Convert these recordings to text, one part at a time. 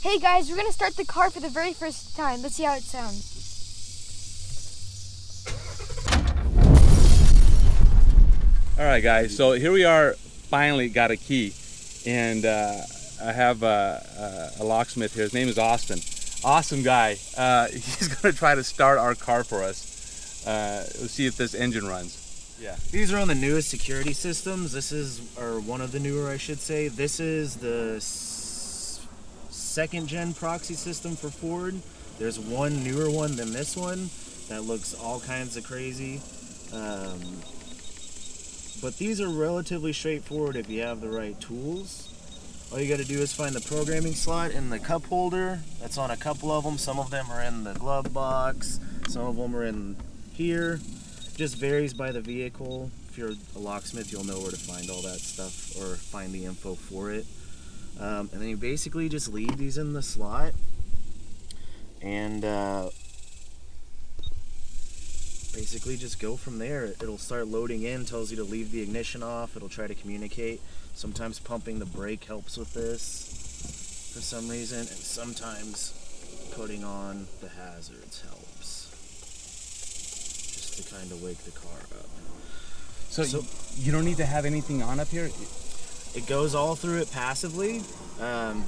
Hey guys, we're gonna start the car for the very first time. Let's see how it sounds. All right, guys. So here we are. Finally got a key, and I have a locksmith here. His name is Austin. Awesome guy. He's gonna try to start our car for us. We'll see if this engine runs. Yeah. These are on the newest security systems. This is, or one of the newer, I should say. This is the second gen proxy system for Ford. There's one newer one than this one that looks all kinds of crazy. But these are relatively straightforward if you have the right tools. All you got to do is find the programming slot in the cup holder. That's on a couple of them. Some of them are in the glove box. Some of them are in here. Just varies by the vehicle. If you're a locksmith, you'll know where to find all that stuff or find the info for it. And then you basically just leave these in the slot, and basically just go from there. It'll start loading in, tells you to leave the ignition off. It'll try to communicate. Sometimes pumping the brake helps with this for some reason, and sometimes putting on the hazards helps. To kind of wake the car up. So you don't need to have anything on up here? It goes all through it passively,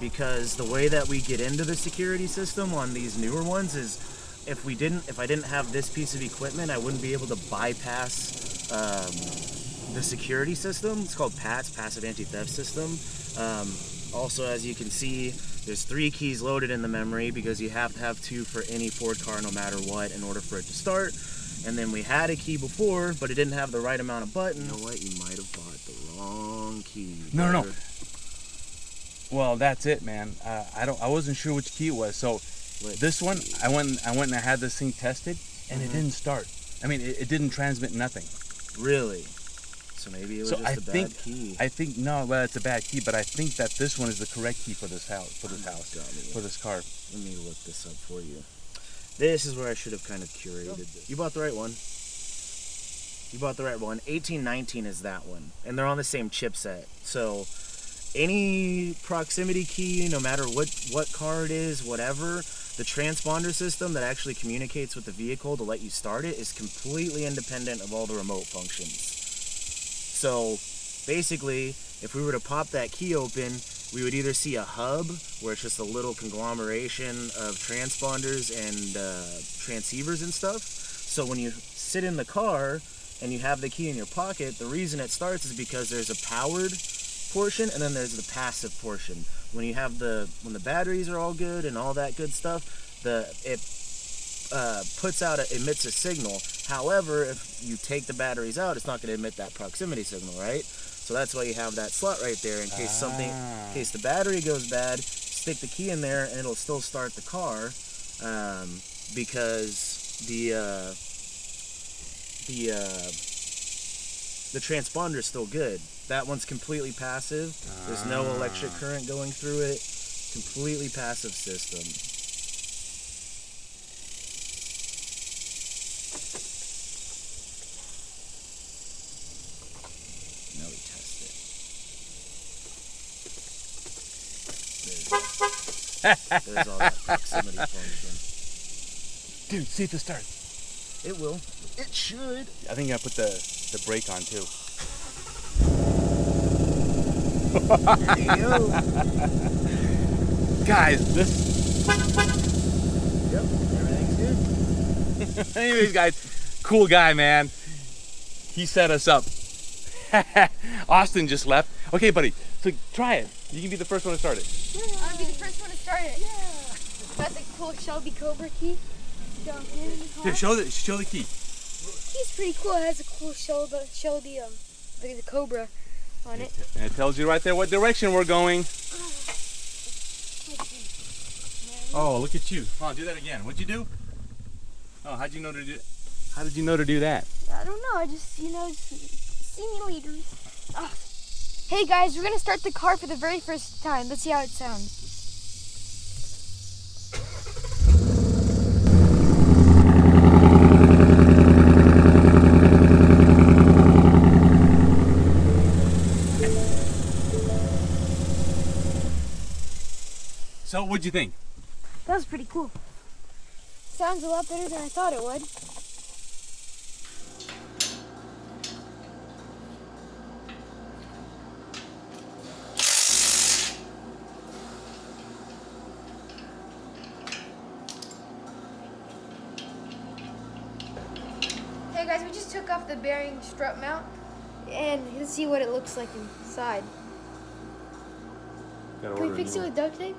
because the way that we get into the security system on these newer ones is if I didn't have this piece of equipment, I wouldn't be able to bypass the security system. It's called PATS, Passive Anti-Theft System. Also, as you can see, there's 3 keys loaded in the memory because you have to have 2 for any Ford car no matter what in order for it to start. And then we had a key before, but it didn't have the right amount of buttons. You know what? You might have bought the wrong key. No. Well, that's it, man. I wasn't sure which key it was. So this one, I went and I had this thing tested, and it didn't start. I mean, it didn't transmit nothing. Really? So maybe it was just a bad key. I think no, well, it's a bad key, but I think that this one is the correct key for this house, for this car. Let me look this up for you. This is where I should have kind of curated this. You bought the right one. 1819 is that one. And they're on the same chipset. So any proximity key, no matter what car it is, whatever, the transponder system that actually communicates with the vehicle to let you start it is completely independent of all the remote functions. So basically, if we were to pop that key open, we would either see a hub, where it's just a little conglomeration of transponders and transceivers and stuff. So when you sit in the car and you have the key in your pocket, the reason it starts is because there's a powered portion and then there's the passive portion. When the batteries are all good and all that good stuff, it emits a signal. However, if you take the batteries out, it's not going to emit that proximity signal, right? So that's why you have that slot right there in case in case the battery goes bad, stick the key in there and it'll still start the car, because the transponder is still good. That one's completely passive. There's no electric current going through it. Completely passive system. There's all that proximity function. Dude, see if it starts. It will. It should. I think I put the brake on too. There you go. Guys, Yep, everything's good. anyways, guys, cool guy, man. He set us up. Austin just left. Okay, buddy, so try it. You can be the first one to start it. Yeah, I'll be the first one to start it. Yeah. That's a cool Shelby Cobra key. Here, show the key. Key's pretty cool. It has a cool the Cobra on it. And it tells you right there what direction we're going. Oh, look at you. Come on, do that again. What'd you do? Oh, how'd you know to do it? How did you know to do that? I don't know. I just, simulators. Oh. Hey guys, we're gonna start the car for the very first time. Let's see how it sounds. So what'd you think? That was pretty cool. Sounds a lot better than I thought it would. Hey guys, we just took off the bearing strut mount and let's see what it looks like inside. Can we fix it with duct tape?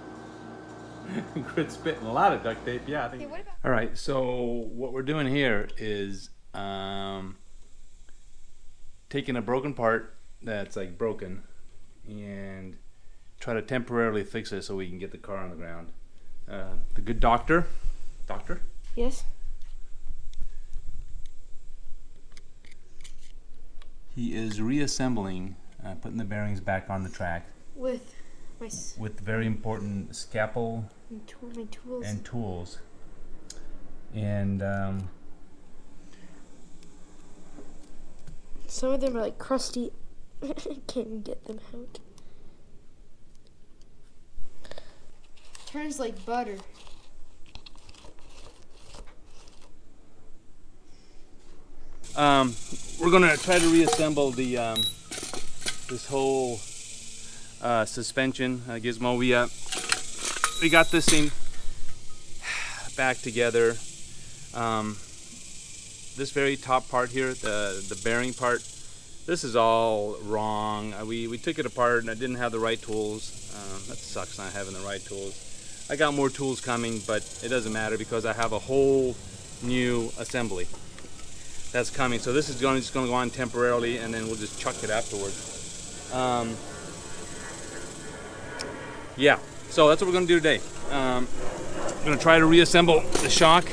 Quit spitting a lot of duct tape. Yeah, I think. Okay, what about? All right, so what we're doing here is taking a broken part that's like broken and try to temporarily fix it so we can get the car on the ground. The good doctor? Yes. He is reassembling, putting the bearings back on the track With my with very important scalpel my tools. and tools. And Some of them are like crusty. Can't get them out. Turns like butter. we're gonna try to reassemble the this whole suspension gizmo. We got this thing back together. This very top part here, the bearing part, this is all wrong. We took it apart and I didn't have the right tools. That sucks not having the right tools. I got more tools coming, but it doesn't matter because I have a whole new assembly that's coming. So this is just going to go on temporarily and then we'll just chuck it afterwards. Yeah, so that's what we're going to do today. I'm going to try to reassemble the shock.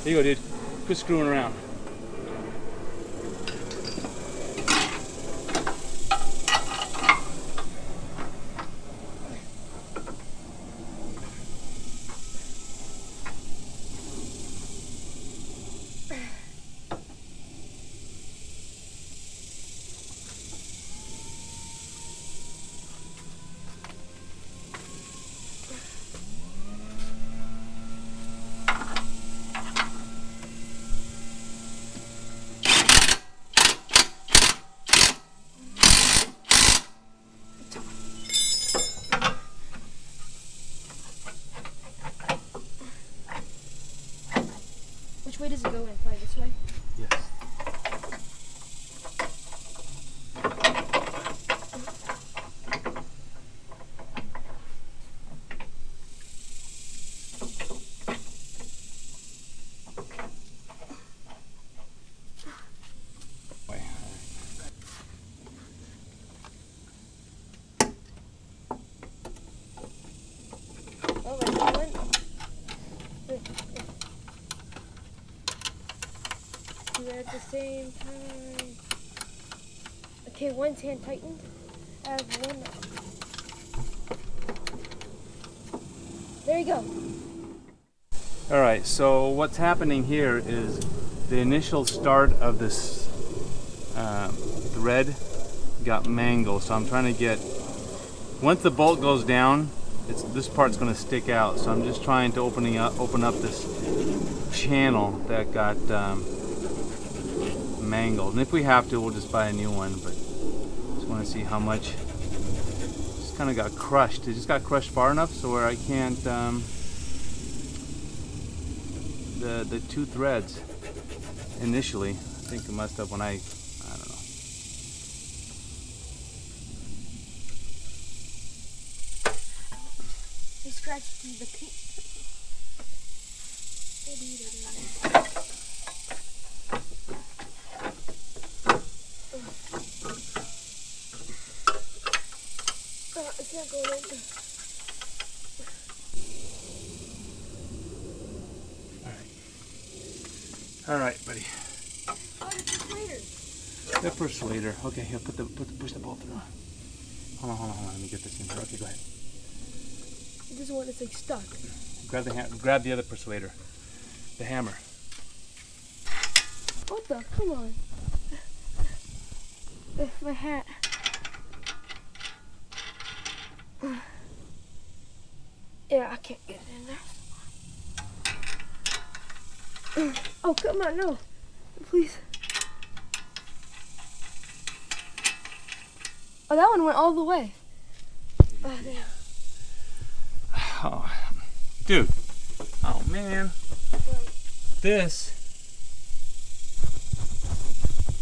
Here you go, dude. Quit screwing around. Which way does it go in? Probably this way? Yes. Oh, that's the one. Do it at the same time. Okay, one's hand tightened. I have one. There you go. All right, so what's happening here is the initial start of this thread got mangled. So I'm trying to get, once the bolt goes down, this part's going to stick out. So I'm just trying to open up this channel that got mangled. And if we have to, we'll just buy a new one. But just want to see how much. Just kind of got crushed. It just got crushed far enough so where I can't. The two threads initially, I think it must have when I don't know. I scratched the paint. It's not going in. All right, buddy. Oh, the persuader. The persuader. Okay, here, push the bolt through. Hold on. Let me get this in here. Okay, go ahead. This one is like stuck. Grab the other persuader. The hammer. What the? Come on. My hat. Yeah, I can't get it in there. Oh, come on, no. Please. Oh, that one went all the way. Oh, damn. Oh, dude. Oh, man. This.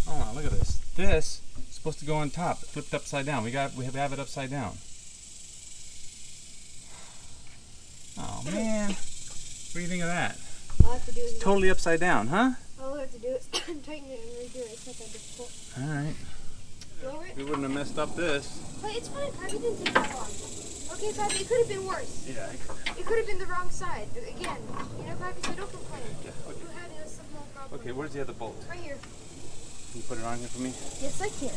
Hold on, look at this. This is supposed to go on top, flipped upside down. We have it upside down. Oh, man. What do you think of that? All I have to do is It's totally upside down, huh? all I have to do is tighten it and redo it. It's not that difficult. All right. Lower it. We wouldn't have messed up this. But it's fine, Pappy. It didn't take that long. Okay, Pappy, it could have been worse. Yeah. It could have been the wrong side. Again, you know, Pappy, so don't complain. Yeah, okay. You had a small problem. Okay, where's the other bolt? Right here. Can you put it on here for me? Yes, I can.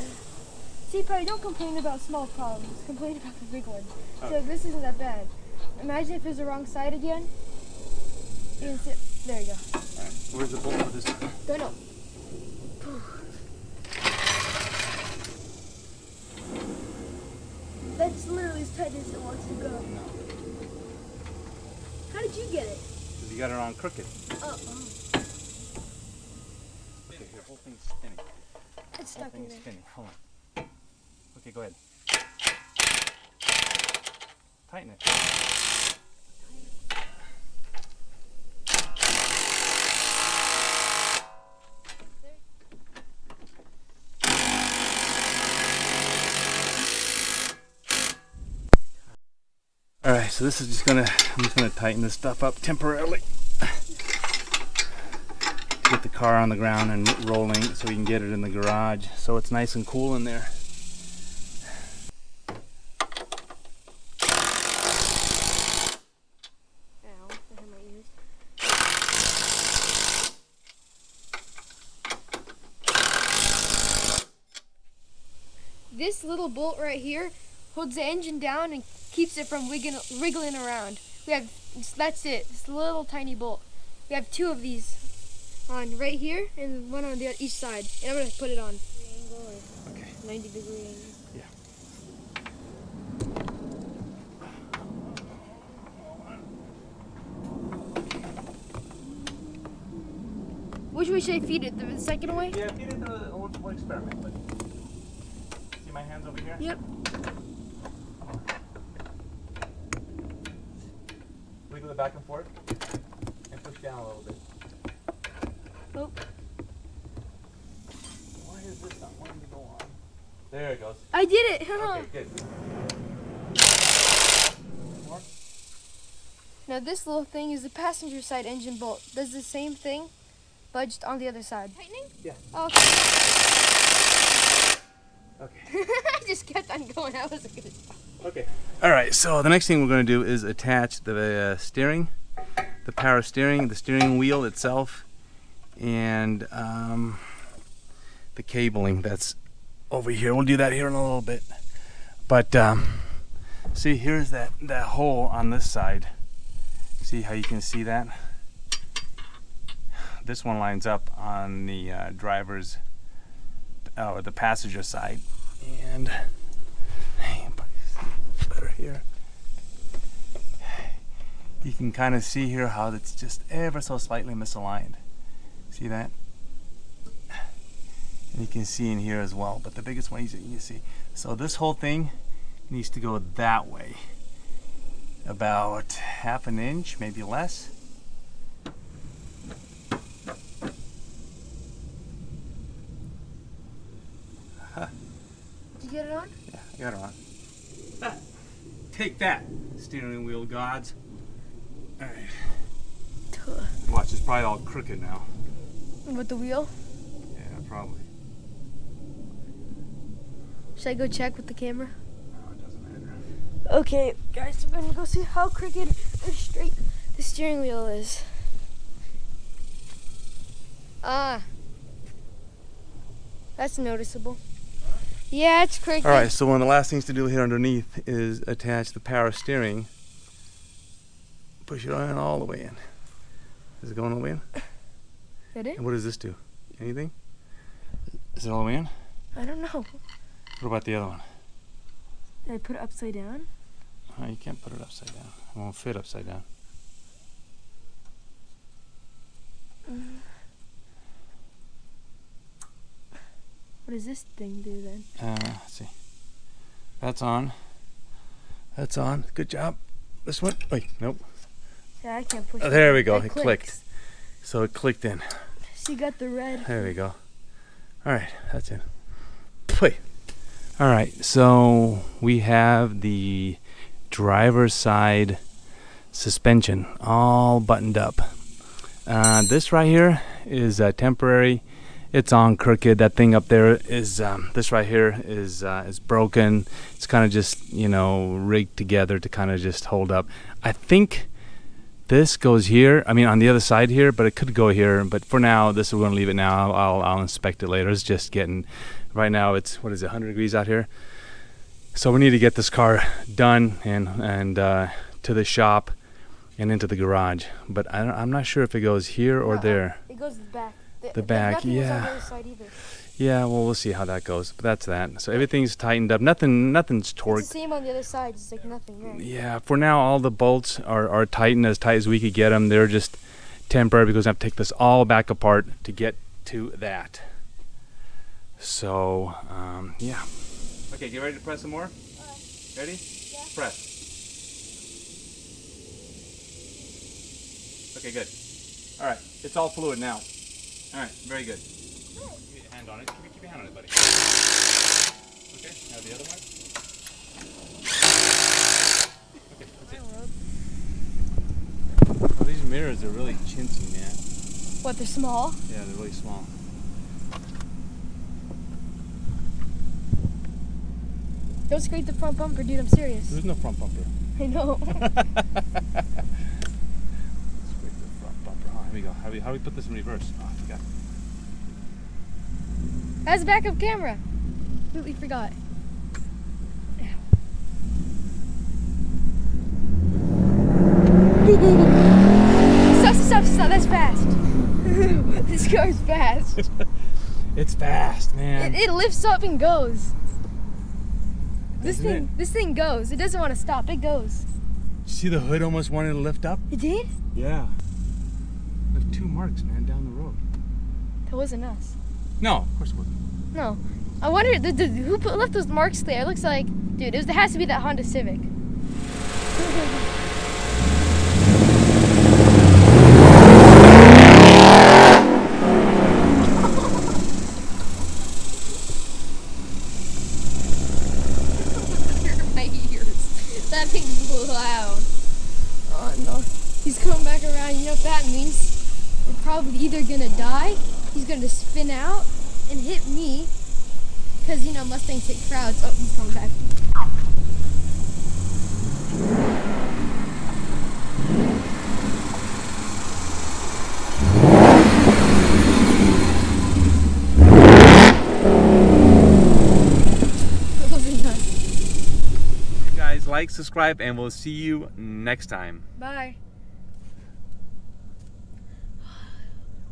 See, Pappy, don't complain about small problems. Complain about the big ones. So Okay. this isn't that bad. Imagine if it's the wrong side again. You can sit. There you go. All right. Where's the bolt for this one? Don't know. That's literally as tight as it wants to go. How did you get it? Because you got it on crooked. Oh, Okay, here, whole thing's spinning. it's Whole stuck in thing's there. spinning. Hold on. Okay, go ahead. Tighten it. All right, so I'm just gonna tighten this stuff up temporarily. Get the car on the ground and rolling so we can get it in the garage so it's nice and cool in there. Ow, I hit my ears. This little bolt right here holds the engine down and keeps it from wriggling around. That's it. It's a little tiny bolt. We have two of these on right here and one on each side. And I'm gonna put it on. Okay. 90-degree angle. Yeah. Which way should I feed it? The second way? Yeah, feed it to we'll experiment. But see my hands over here? Yep. Wiggle it back and forth and push down a little bit. Oh, Why is this not wanting to go on? There it goes. I did it. Okay, good. More? Now this little thing is the passenger side engine bolt. Does the same thing, but just on the other side. Tightening? Yeah. Okay. Okay. I just kept on going. I wasn't gonna stop. Okay. All right. So the next thing we're going to do is attach the steering, the power steering, the steering wheel itself, and the cabling that's over here. We'll do that here in a little bit. But see, here's that hole on this side. See how you can see that? This one lines up on the driver's or the passenger side, and better here. You can kind of see here how it's just ever so slightly misaligned. See that? And you can see in here as well, but the biggest one you can see. So this whole thing needs to go that way, about half an inch, maybe less. Did you get it on? Yeah, I got it on. Take that, steering wheel gods. All right. Watch, it's probably all crooked now. With the wheel? Yeah, probably. Should I go check with the camera? No, it doesn't matter. Okay, guys, we're gonna go see how crooked or straight the steering wheel is. Ah. That's noticeable. Yeah, it's crooked. All right, so one of the last things to do here underneath is attach the power steering. Push it on all the way in. Is it going all the way in? That it? And what does this do? Anything? Is it all the way in? I don't know. What about the other one? Did I put it upside down? Oh, you can't put it upside down. It won't fit upside down. What does this thing do then? Let's see. That's on. That's on. Good job. This one. Wait, nope. Yeah, I can't push Oh, it. there we go. It It clicks. clicked. So it clicked in. So you got the red. There we go. All right, that's it. Wait. All right, so we have the driver's side suspension all buttoned up. This right here is temporary. It's on crooked. That thing up there is this right here is broken. It's kind of just, you know, rigged together to kind of just hold up. I think this goes here. I mean, on the other side here, but it could go here. But for now, this we're going to leave it now. I'll inspect it later. It's just getting. Right now, it's what is it, 100 degrees out here. So we need to get this car done and to the shop and into the garage. But I'm not sure if it goes here or there. It goes to the back. The back, nothing was on the yeah. other side either. Yeah, well, we'll see how that goes. But that's that. So everything's tightened up. Nothing's It's torqued. the same on the other side. It's like nothing there. Yeah, for now, all the bolts are tightened as tight as we could get them. They're just temporary because I have to take this all back apart to get to that. So, yeah. Okay, get ready to press some more? Ready? Yeah. Press. Okay, good. All right, it's all fluid now. All right, very good. Keep your hand on it. Keep your hand on it, buddy. Okay, now the other one. Okay, that's it. Oh, these mirrors are really chintzy, man. What, they're small? Yeah, they're really small. Don't scrape the front bumper, dude. I'm serious. There's no front bumper. I know. Scrape the front bumper. Oh, here we go. How do we put this in reverse? Oh, I forgot. That's a backup camera. Completely forgot. Stop. That's fast. This car's fast. It's fast, man. It lifts up and goes. Doesn't This thing goes. It doesn't want to stop. It goes. See, the hood almost wanted to lift up? It did? Yeah. There's 2 marks, man, down the road. That wasn't us. No, of course it wasn't. No. I wonder who left those marks there. It looks like, dude, it has to be that Honda Civic. My ears. That thing's loud. Oh no. He's coming back around. You know what that means? We're probably either gonna die, he's gonna spin out and hit me. Because, you know, Mustangs hit crowds. Oh, he's coming back. Guys, like, subscribe, and we'll see you next time. Bye.